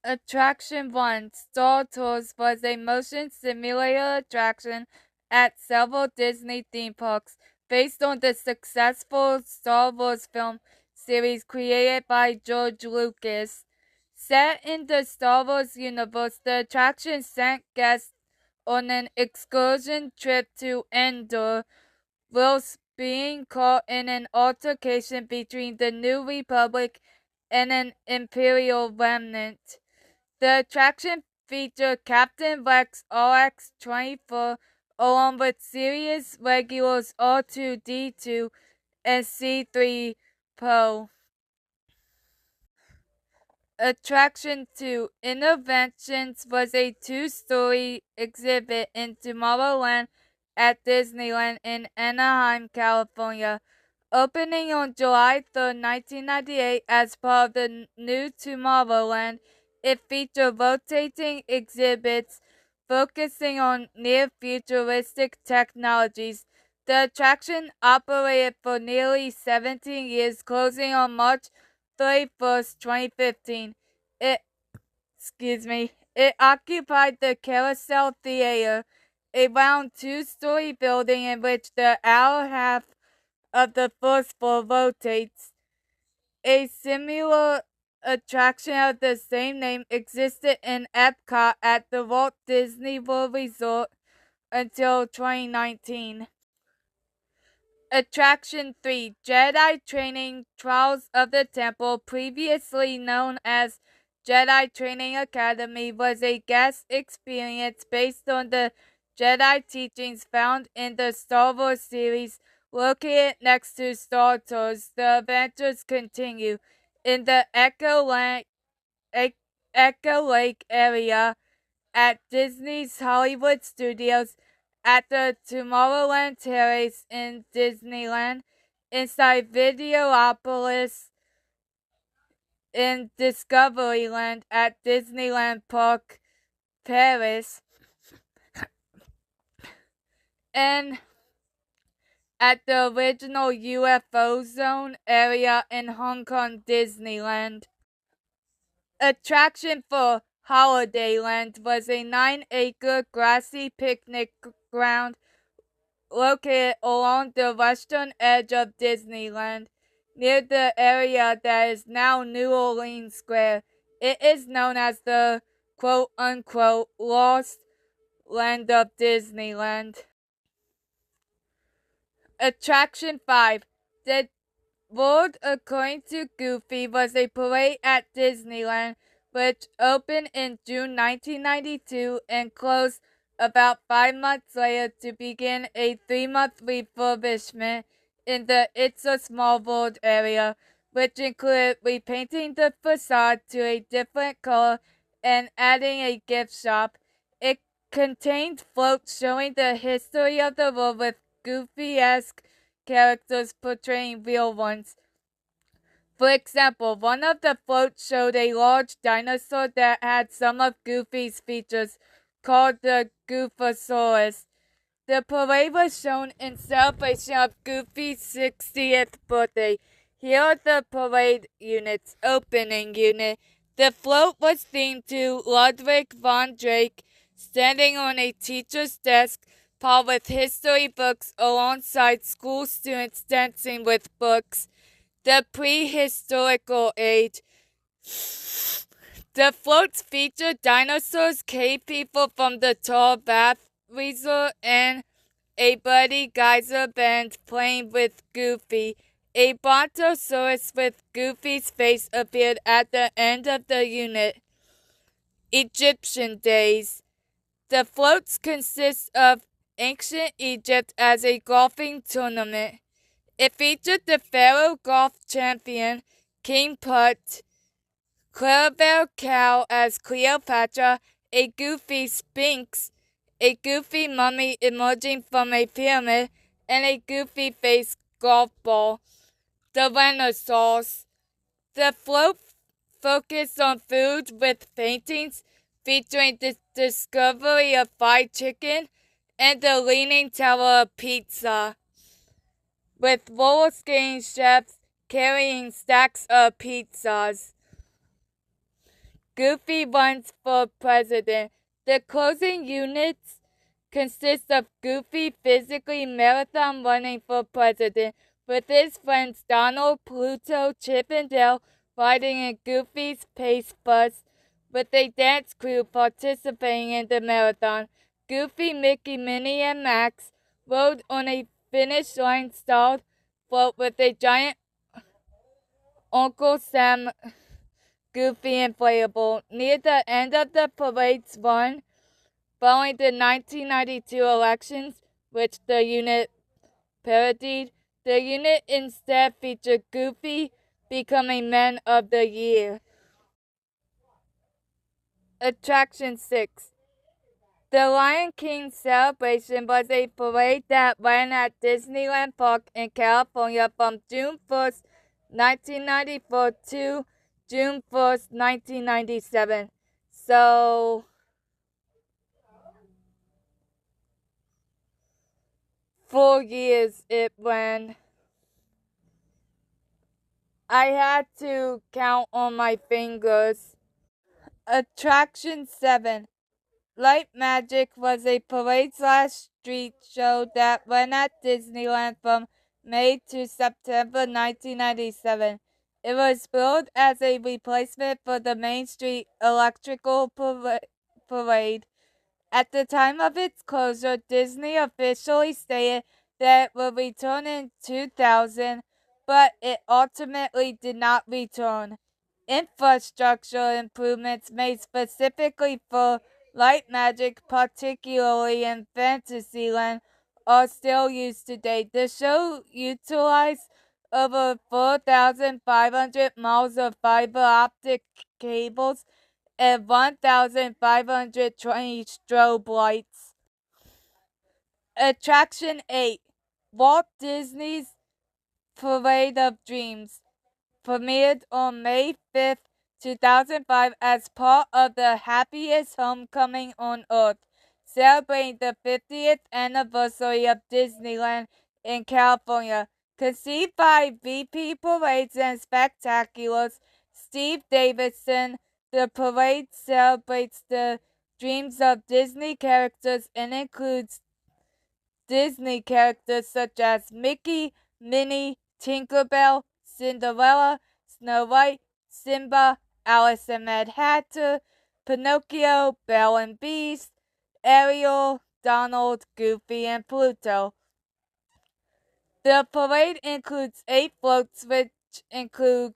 Attraction 1, Star Tours, was a motion simulator attraction at several Disney theme parks based on the successful Star Wars film series created by George Lucas. Set in the Star Wars universe, the attraction sent guests on an excursion trip to Endor, whilst being caught in an altercation between the New Republic and an Imperial remnant. The attraction featured Captain Rex RX-24 along with series regulars R2-D2 and C-3PO. Attraction 2, Innoventions, was a two-story exhibit in Tomorrowland at Disneyland in Anaheim, California. Opening on July 3, 1998 as part of the new Tomorrowland, it featured rotating exhibits focusing on near-futuristic technologies. The attraction operated for nearly 17 years, closing on March 31st, 2015. It occupied the Carousel Theater, a round two-story building in which the outer half of the first floor rotates. A similar attraction of the same name existed in Epcot at the Walt Disney World Resort until 2019. Attraction 3, Jedi Training Trials of the Temple, previously known as Jedi Training Academy, was a guest experience based on the Jedi teachings found in the Star Wars series. Located next to Star Tours, the adventures continue in the Echo Lake area at Disney's Hollywood Studios, at the Tomorrowland Terrace in Disneyland, inside Videopolis in Discoveryland at Disneyland Park, Paris, and at the original UFO Zone area in Hong Kong Disneyland. Attraction 4, Holidayland, was a 9-acre grassy picnic ground located along the western edge of Disneyland, near the area that is now New Orleans Square. It is known as the quote-unquote lost land of Disneyland. Attraction 5, The World According to Goofy, was a parade at Disneyland which opened in June 1992 and closed about 5 months later to begin a 3-month refurbishment in the It's a Small World area, which included repainting the facade to a different color and adding a gift shop. It contained floats showing the history of the world with Goofy-esque characters portraying real ones. For example, one of the floats showed a large dinosaur that had some of Goofy's features, called the Goofosaurus. The parade was shown in celebration of Goofy's 60th birthday. Here are the parade units. Opening unit. The float was themed to Ludwig von Drake, standing on a teacher's desk piled with history books alongside school students dancing with books. The prehistorical age. The floats featured dinosaurs, cave people from the Tall Bath Resort, and a Buddy Geyser band playing with Goofy. A Brontosaurus with Goofy's face appeared at the end of the unit. Egyptian Days. The floats consist of ancient Egypt as a golfing tournament. It featured the Pharaoh golf champion, King Tut, Clarabelle Cow as Cleopatra, a Goofy Sphinx, a Goofy mummy emerging from a pyramid, and a Goofy face golf ball. The Renaissance. The float focused on food with paintings featuring the discovery of fried chicken and the Leaning Tower of Pizza, with roller skating chefs carrying stacks of pizzas. Goofy runs for president. The closing units consist of Goofy physically marathon running for president, with his friends Donald, Pluto, Chip, and Dale riding in Goofy's pace bus, with a dance crew participating in the marathon. Goofy, Mickey, Minnie, and Max rode on a finish line styled float with a giant Uncle Sam Goofy inflatable. Near the end of the parade's run, following the 1992 elections, which the unit parodied, the unit instead featured Goofy becoming Man of the Year. Attraction 6. The Lion King celebration was a parade that ran at Disneyland Park in California from June 1st, 1994 to June 1st, 1997. So, 4 years it ran. I had to count on my fingers. Attraction 7. Light Magic was a parade/street show that ran at Disneyland from May to September 1997. It was billed as a replacement for the Main Street Electrical Parade. At the time of its closure, Disney officially stated that it would return in 2000, but it ultimately did not return. Infrastructure improvements made specifically for Light Magic, particularly in Fantasyland, are still used today. The show utilized over 4,500 miles of fiber optic cables and 1,520 strobe lights. Attraction 8. Walt Disney's Parade of Dreams premiered on May 5th, 2005 as part of the Happiest Homecoming on Earth, celebrating the 50th anniversary of Disneyland in California. Conceived by VP Parades and Spectaculars Steve Davidson, the parade celebrates the dreams of Disney characters and includes Disney characters such as Mickey, Minnie, Tinkerbell, Cinderella, Snow White, Simba, Alice and Mad Hatter, Pinocchio, Belle and Beast, Ariel, Donald, Goofy, and Pluto. The parade includes 8 floats, which include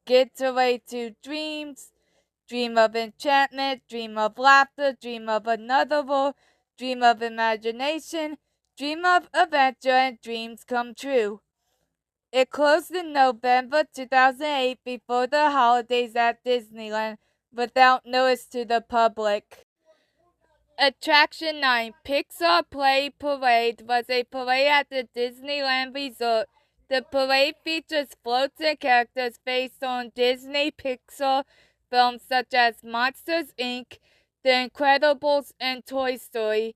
Getaway to Dreams, Dream of Enchantment, Dream of Laughter, Dream of Another World, Dream of Imagination, Dream of Adventure, and Dreams Come True. It closed in November 2008 before the holidays at Disneyland without notice to the public. Attraction 9. Pixar Play Parade was a parade at the Disneyland Resort. The parade features floats and characters based on Disney Pixar films such as Monsters, Inc., The Incredibles, and Toy Story.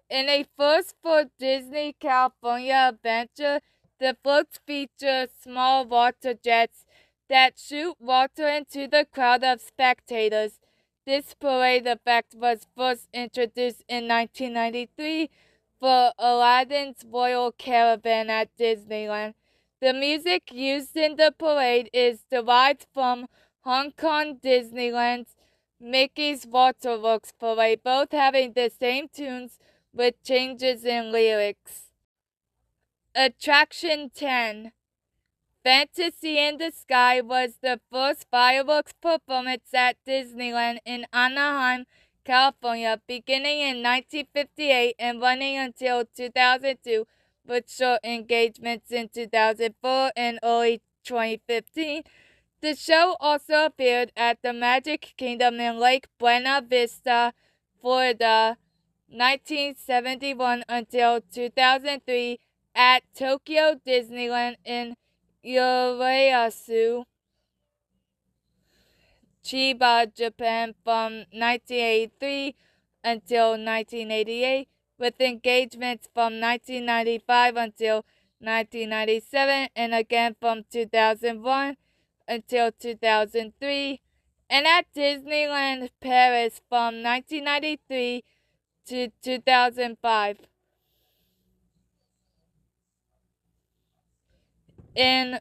In a first for Disney California adventure, the floats feature small water jets that shoot water into the crowd of spectators. This parade effect was first introduced in 1993 for Aladdin's Royal Caravan at Disneyland. The music used in the parade is derived from Hong Kong Disneyland's Mickey's Waterworks Parade, both having the same tunes with changes in lyrics. Attraction 10. Fantasy in the Sky was the first fireworks performance at Disneyland in Anaheim, California, beginning in 1958 and running until 2002, with short engagements in 2004 and early 2015. The show also appeared at the Magic Kingdom in Lake Buena Vista, Florida, 1971 until 2003, at Tokyo Disneyland in Urayasu, Chiba, Japan from 1983 until 1988, with engagements from 1995 until 1997 and again from 2001 until 2003 and at Disneyland Paris from 1993 to 2005. In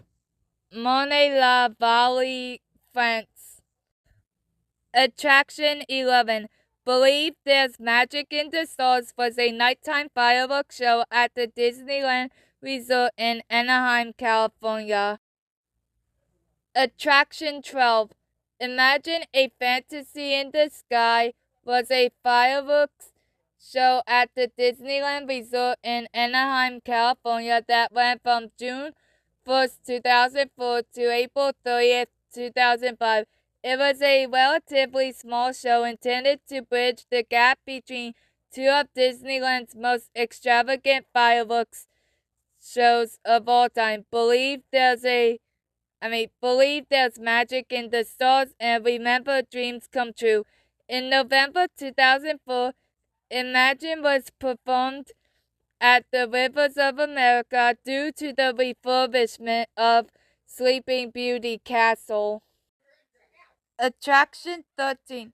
Monet-la-Vallée, France. Attraction 11. Believe There's Magic in the Stars was a nighttime fireworks show at the Disneyland Resort in Anaheim, California. Attraction 12. Imagine a Fantasy in the Sky was a fireworks show at the Disneyland Resort in Anaheim, California that ran from June 1st, 2004 to April 30th, 2005. It was a relatively small show intended to bridge the gap between two of Disneyland's most extravagant fireworks shows of all time. Believe There's Magic in the Stars and Remember Dreams Come True. In November 2004, Imagine was performed at the Rivers of America due to the refurbishment of Sleeping Beauty Castle. Attraction 13.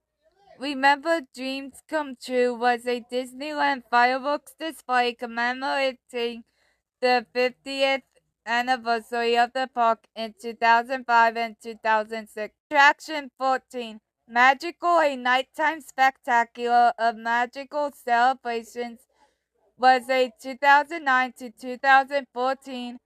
Remember Dreams Come True was a Disneyland fireworks display commemorating the 50th anniversary of the park in 2005 and 2006. Attraction 14. Magical, a nighttime spectacular of magical celebrations, was a 2009 to 2014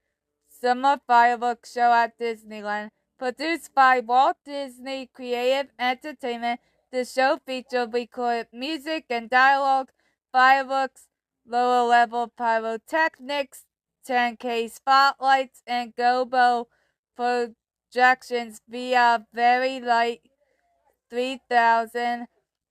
summer fireworks show at Disneyland. Produced by Walt Disney Creative Entertainment, the show featured recorded music and dialogue, fireworks, lower-level pyrotechnics, 10K spotlights, and gobo projections via very light 3,000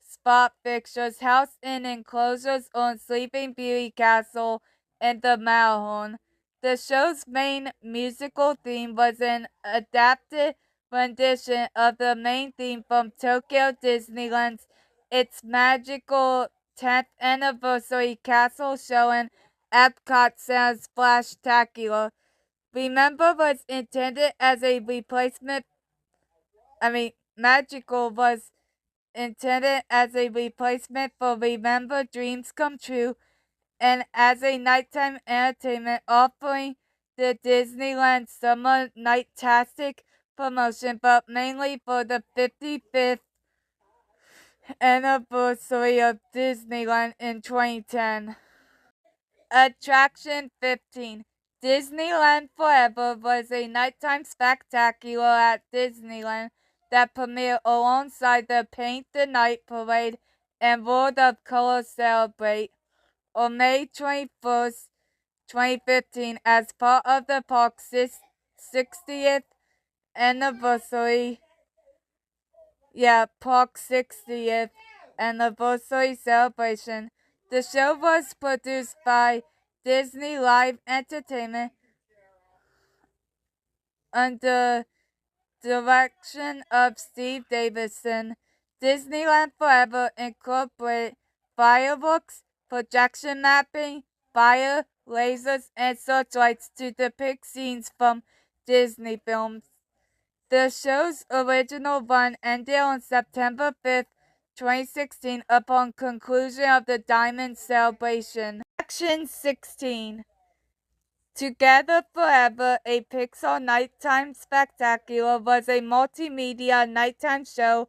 spot fixtures housed in enclosures on Sleeping Beauty Castle and the Matterhorn. The show's main musical theme was an adapted rendition of the main theme from Tokyo Disneyland's Its Magical 10th Anniversary Castle Show and Epcot Sounds Flashtacular. Remember was intended as a replacement. Magical was intended as a replacement for Remember Dreams Come True and as a nighttime entertainment offering the Disneyland Summer Night-tastic promotion, but mainly for the 55th anniversary of Disneyland in 2010. Attraction 15. Disneyland Forever was a nighttime spectacular at Disneyland that premiered alongside the Paint the Night Parade and World of Color Celebrate on May 21st, 2015 as part of the park's 60th anniversary. Park's 60th anniversary celebration. The show was produced by Disney Live Entertainment under direction of Steve Davidson. Disneyland Forever incorporated fireworks, projection mapping, fire, lasers, and searchlights to depict scenes from Disney films. The show's original run ended on September 5th, 2016 upon conclusion of the Diamond Celebration. Section 16. Together Forever, a Pixar nighttime spectacular, was a multimedia nighttime show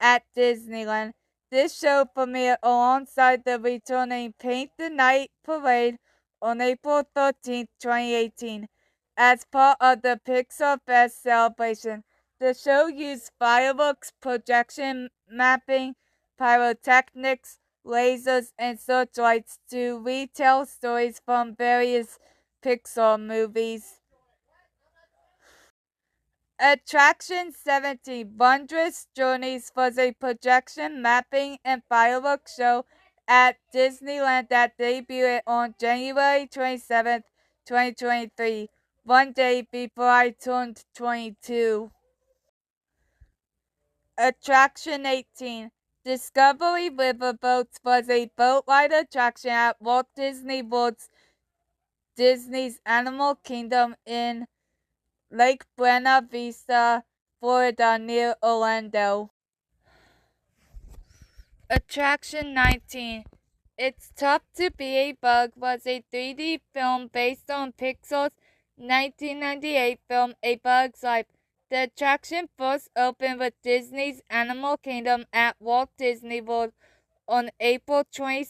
at Disneyland. This show premiered alongside the returning Paint the Night Parade on April 13, 2018. As part of the Pixar Fest celebration, the show used fireworks, projection mapping, pyrotechnics, lasers, and searchlights to retell stories from various Pixar movies. Attraction 17. Wondrous Journeys was a projection mapping and fireworks show at Disneyland that debuted on January 27th, 2023, one day before I turned 22. Attraction 18. Discovery Riverboats was a boat ride attraction at Walt Disney World's Disney's Animal Kingdom in Lake Buena Vista, Florida, near Orlando. Attraction 19. It's Tough to Be a Bug was a 3D film based on Pixar's 1998 film A Bug's Life. The attraction first opened with Disney's Animal Kingdom at Walt Disney World on April 22,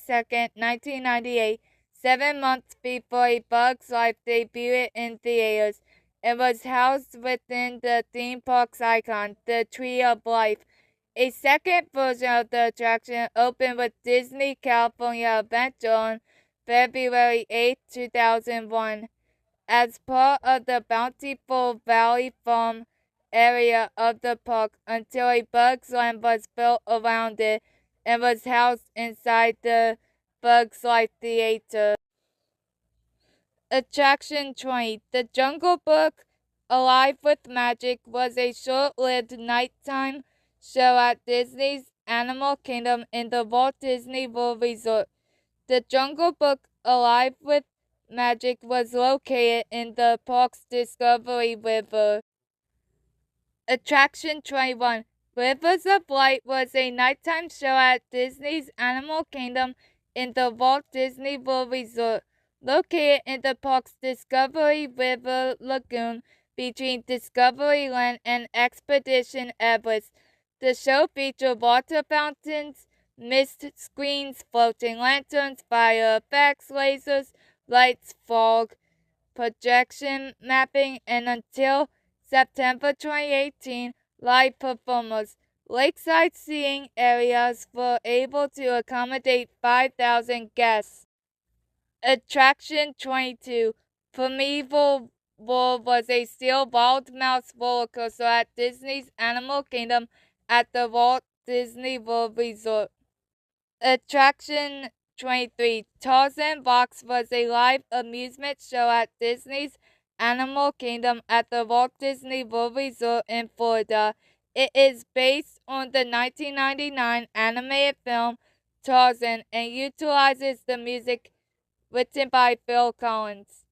1998, 7 months before A Bug's Life debuted in theaters. It was housed within the theme park's icon, the Tree of Life. A second version of the attraction opened with Disney California Adventure on February 8, 2001, as part of the Bountiful Valley Farm area of the park until a Bugs Land was built around it and was housed inside the Bugs Life Theater. Attraction 20. The Jungle Book Alive with Magic was a short-lived nighttime show at Disney's Animal Kingdom in the Walt Disney World Resort. The Jungle Book Alive with Magic was located in the park's Discovery River. Attraction 21. Rivers of Light was a nighttime show at Disney's Animal Kingdom in the Walt Disney World Resort, located in the park's Discovery River Lagoon between Discoveryland and Expedition Everest. The show featured water fountains, mist screens, floating lanterns, fire effects, lasers, lights, fog, projection mapping, and until September 2018, live performers. Lakeside seating areas were able to accommodate 5,000 guests. Attraction 22. Primeval World was a steel wild mouse roller coaster at Disney's Animal Kingdom at the Walt Disney World Resort. Attraction 23. Tarzan Box was a live amusement show at Disney's Animal Kingdom at the Walt Disney World Resort in Florida. It is based on the 1999 animated film Tarzan and utilizes the music written by Phil Collins.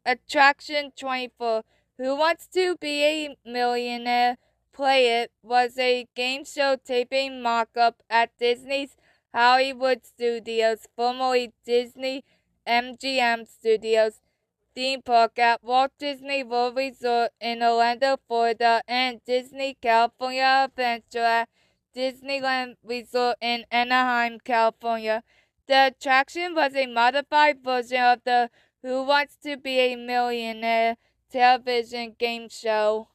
Attraction 24. Who Wants to Be a Millionaire? Play It was a game show taping mock-up at Disney's Hollywood Studios, formerly Disney MGM Studios, theme park at Walt Disney World Resort in Orlando, Florida, and Disney California Adventure at Disneyland Resort in Anaheim, California. The attraction was a modified version of the Who Wants to Be a Millionaire television game show.